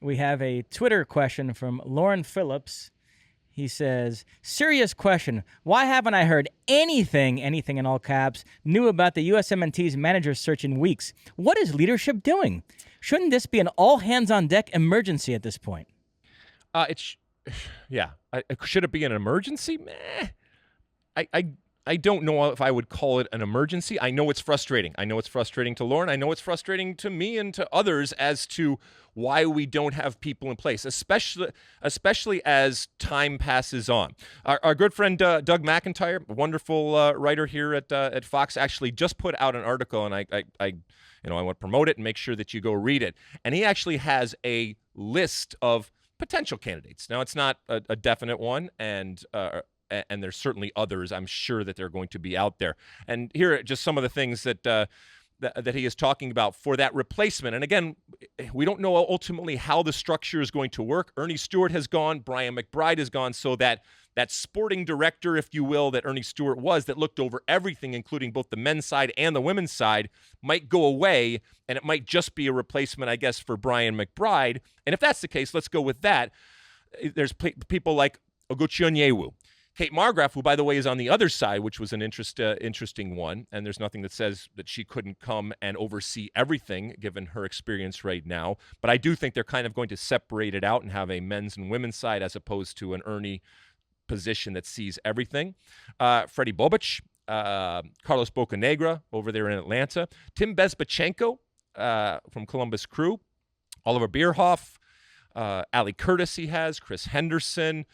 We have a Twitter question from Lauren Phillips. He says, serious question. Why haven't I heard anything in all caps, new about the USMNT's manager search in weeks? What is leadership doing? Shouldn't this be an all-hands-on-deck emergency at this point? Should it be an emergency? Meh. I don't know if I would call it an emergency. I know it's frustrating. I know it's frustrating to Lauren. I know it's frustrating to me and to others as to why we don't have people in place, especially as time passes on. Our good friend Doug McIntyre, wonderful writer here at Fox, actually just put out an article, and I want to promote it and make sure that you go read it. And he actually has a list of potential candidates. Now, it's not a definite one, and there's certainly others. I'm sure that they're going to be out there. And here are just some of the things that he is talking about for that replacement. And again, we don't know ultimately how the structure is going to work. Ernie Stewart has gone. Brian McBride has gone. So that sporting director, if you will, that Ernie Stewart was, that looked over everything, including both the men's side and the women's side, might go away. And it might just be a replacement, I guess, for Brian McBride. And if that's the case, let's go with that. There's people like Oguchi Onyewu. Kate Margraf, who, by the way, is on the other side, which was an interesting one, and there's nothing that says that she couldn't come and oversee everything, given her experience right now. But I do think they're kind of going to separate it out and have a men's and women's side as opposed to an Ernie position that sees everything. Freddie Bobic, Carlos Bocanegra over there in Atlanta, Tim Bezbachenko from Columbus Crew, Oliver Bierhoff, Ali Curtis he has, Chris Henderson,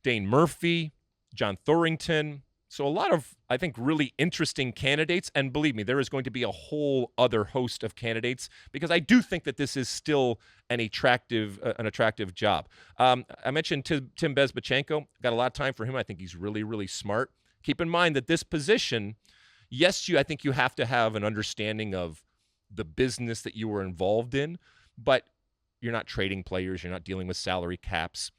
Dane Murphy, John Thorington. So a lot of, I think, really interesting candidates. And believe me, there is going to be a whole other host of candidates because I do think that this is still an attractive job. I mentioned Tim Bezbachenko. Got a lot of time for him. I think he's really, really smart. Keep in mind that this position, yes, I think you have to have an understanding of the business that you were involved in, but you're not trading players. You're not dealing with salary caps.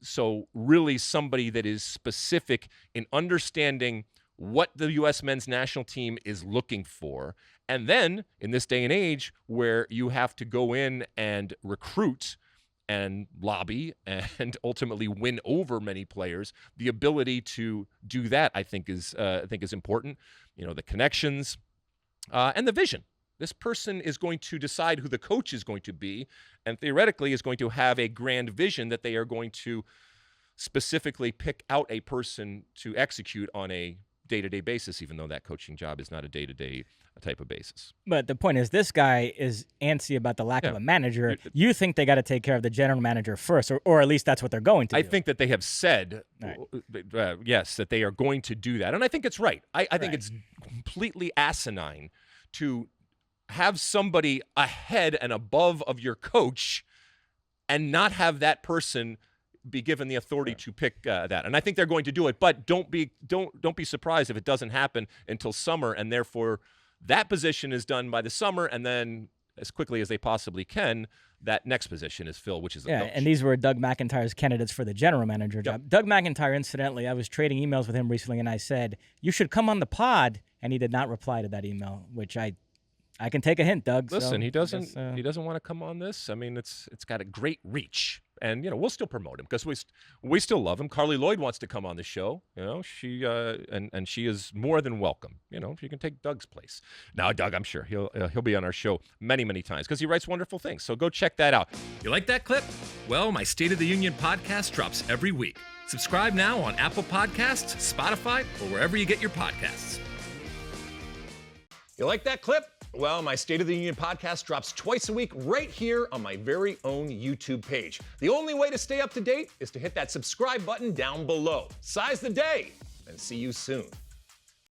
So really somebody that is specific in understanding what the U.S. men's national team is looking for. And then in this day and age where you have to go in and recruit and lobby and ultimately win over many players, the ability to do that, I think is important. You know, the connections, and the vision. This person is going to decide who the coach is going to be, and theoretically is going to have a grand vision that they are going to specifically pick out a person to execute on a day-to-day basis, even though that coaching job is not a day-to-day type of basis. But the point is, this guy is antsy about the lack of a manager. You think they got to take care of the general manager first, or at least that's what they're going to do. I think that they have said, yes, that they are going to do that. And I think it's right. I think it's completely asinine to have somebody ahead and above of your coach and not have that person be given the authority to pick that. And I think they're going to do it, but don't be surprised if it doesn't happen until summer, and therefore that position is done by the summer, and then as quickly as they possibly can, that next position is filled, which is the coach. And these were Doug McIntyre's candidates for the general manager job. Doug McIntyre, incidentally, I was trading emails with him recently, and I said, you should come on the pod, and he did not reply to that email, which I can take a hint, Doug. Listen, he doesn't want to come on this. I mean, it's got a great reach, and we'll still promote him because we still love him. Carly Lloyd wants to come on the show. She and she is more than welcome. She can take Doug's place. Now, Doug, I'm sure he'll be on our show many, many times because he writes wonderful things. So go check that out. You like that clip? Well, my State of the Union podcast drops every week. Subscribe now on Apple Podcasts, Spotify, or wherever you get your podcasts. You like that clip? Well, my State of the Union podcast drops twice a week right here on my very own YouTube page. The only way to stay up to date is to hit that subscribe button down below. Size the day, and see you soon.